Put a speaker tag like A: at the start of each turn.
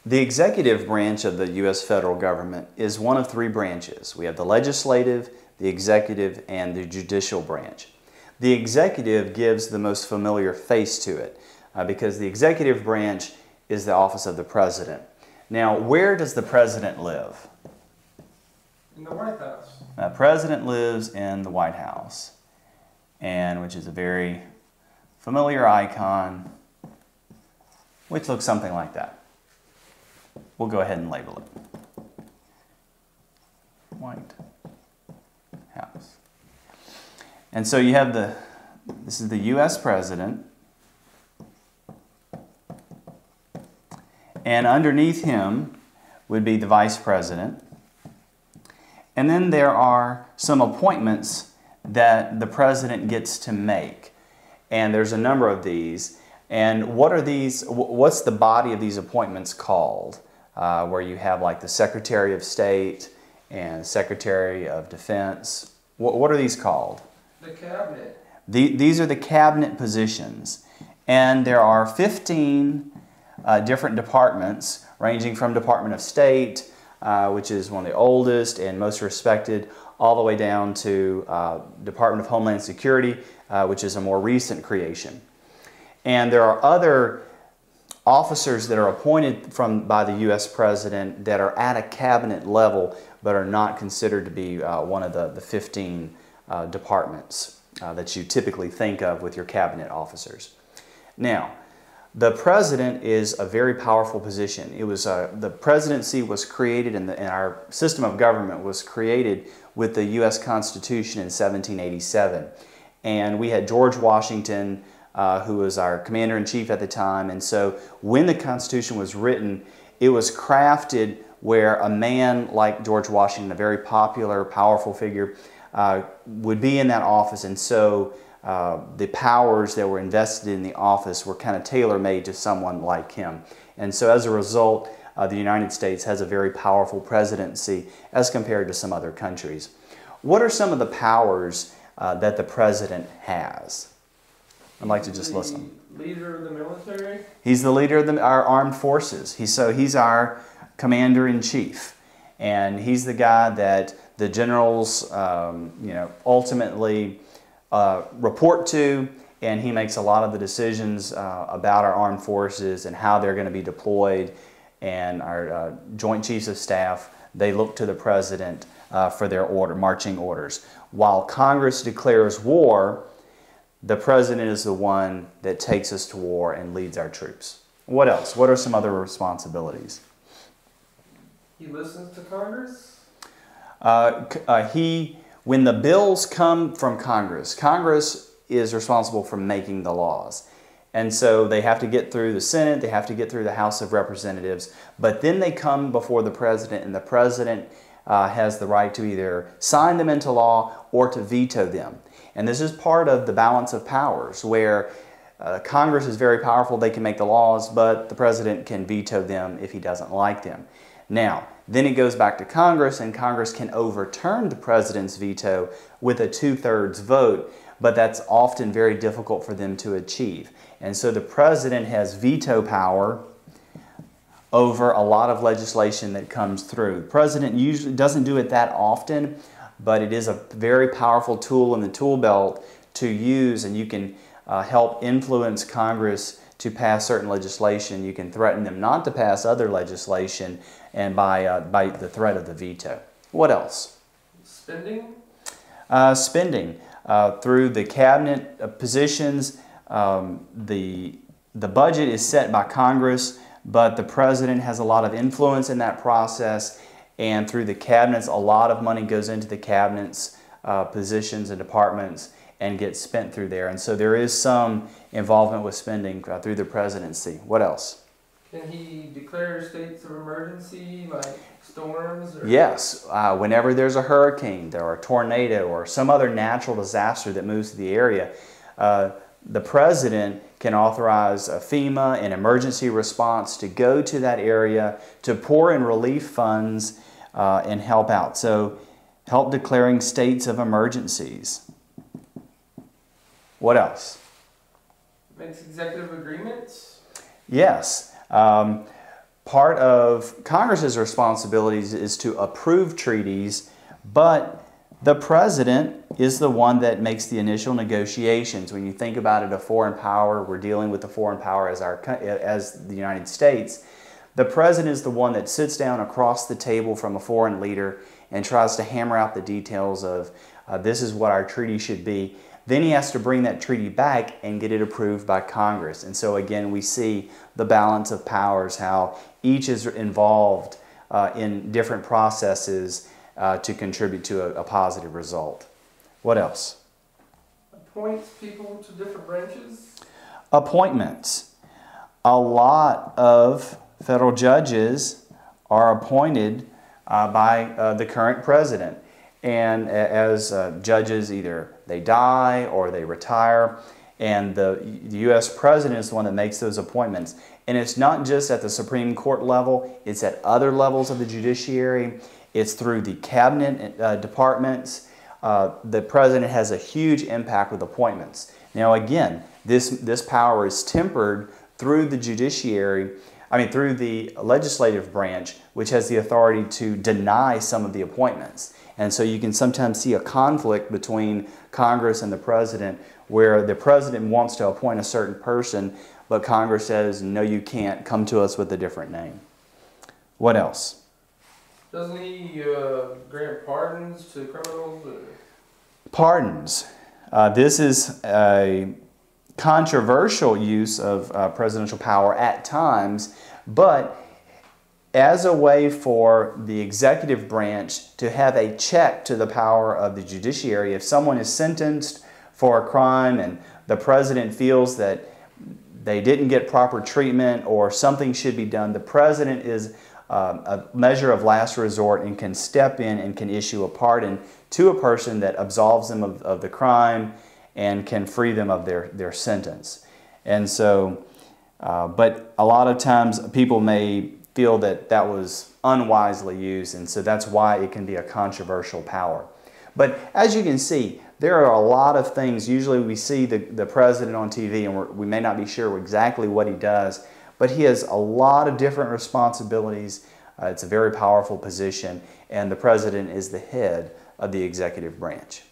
A: The executive branch of the U.S. federal government is one of three branches. We have the legislative, the executive, and the judicial branch. The executive gives the most familiar face to it because the executive branch is the office of the president. Now, where does the president live?
B: In the White House.
A: The president lives in the White House, and which is a very familiar icon, which looks something like that. We'll go ahead and label it. White House. And so you have this is the U.S. president, and underneath him would be the vice president. And then there are some appointments that the president gets to make. And there's a number of these. And what are these? What's the body of these appointments called? Where you have like the Secretary of State and Secretary of Defense. What are these called?
B: The cabinet.
A: These are the cabinet positions. And there are 15 different departments, ranging from Department of State, which is one of the oldest and most respected, all the way down to Department of Homeland Security, which is a more recent creation. And there are other officers that are appointed by the U.S. President that are at a cabinet level but are not considered to be one of the 15 departments that you typically think of with your cabinet officers. Now, the president is a very powerful position. It was the presidency was created and our system of government was created with the U.S. Constitution in 1787. And we had George Washington, who was our commander-in-chief at the time. And so when the Constitution was written, it was crafted where a man like George Washington, a very popular, powerful figure, would be in that office. And so the powers that were invested in the office were kind of tailor-made to someone like him. And so as a result, the United States has a very powerful presidency as compared to some other countries. What are some of the powers that the president has? I'd like to just list them.
B: Leader of the military?
A: He's the leader of our armed forces. He's our commander-in-chief. And he's the guy that the generals ultimately report to, and he makes a lot of the decisions about our armed forces and how they're going to be deployed. And our Joint Chiefs of Staff, they look to the president for their marching orders. While Congress declares war, the president is the one that takes us to war and leads our troops. What else? What are some other responsibilities?
B: He listens to Congress?
A: When the bills come from Congress, Congress is responsible for making the laws. And so they have to get through the Senate, they have to get through the House of Representatives, but then they come before the president, and the president has the right to either sign them into law or to veto them. And this is part of the balance of powers, where Congress is very powerful, they can make the laws, but the president can veto them if he doesn't like them. Now, then it goes back to Congress, and Congress can overturn the president's veto with a 2/3 vote, but that's often very difficult for them to achieve. And so the president has veto power over a lot of legislation that comes through. The president usually doesn't do it that often, but it is a very powerful tool in the tool belt to use, and you can help influence Congress to pass certain legislation. You can threaten them not to pass other legislation, and by the threat of the veto. What else?
B: Spending?
A: Spending. Through the cabinet positions, the budget is set by Congress, but the president has a lot of influence in that process, and through the cabinets, a lot of money goes into the cabinets, positions and departments, and gets spent through there. And so there is some involvement with spending through the presidency. What else?
B: Can he declare states of emergency, like storms? Or?
A: Yes. Whenever there's a hurricane or a tornado or some other natural disaster that moves to the area, the president can authorize a FEMA, an emergency response, to go to that area to pour in relief funds and help out. So help declaring states of emergencies. What else?
B: Makes executive agreements?
A: Yes. part of Congress's responsibilities is to approve treaties, but the president is the one that makes the initial negotiations. When you think about it, a foreign power, we're dealing with a foreign power as the United States. The president is the one that sits down across the table from a foreign leader and tries to hammer out the details of this is what our treaty should be. Then he has to bring that treaty back and get it approved by Congress. And so again, we see the balance of powers, how each is involved in different processes to contribute to a positive result. What else?
B: Appoints people to different branches?
A: Appointments. A lot of federal judges are appointed by the current president. And as judges, either they die or they retire, and the U.S. president is the one that makes those appointments. And it's not just at the Supreme Court level, it's at other levels of the judiciary. It's through the cabinet departments. The president has a huge impact with appointments. Now again, this power is tempered through the judiciary, through the legislative branch, which has the authority to deny some of the appointments. And so you can sometimes see a conflict between Congress and the president, where the president wants to appoint a certain person, but Congress says, no, you can't, come to us with a different name. What else?
B: Doesn't he grant pardons to criminals?
A: Pardons. This is a controversial use of presidential power at times, but as a way for the executive branch to have a check to the power of the judiciary. If someone is sentenced for a crime and the president feels that they didn't get proper treatment or something should be done, the president is a measure of last resort and can step in and can issue a pardon to a person that absolves them of the crime and can free them of their sentence. And so, but a lot of times people may feel that that was unwisely used, and so that's why it can be a controversial power. But as you can see, there are a lot of things. Usually we see the president on TV and we may not be sure exactly what he does, but he has a lot of different responsibilities. It's a very powerful position, and the president is the head of the executive branch.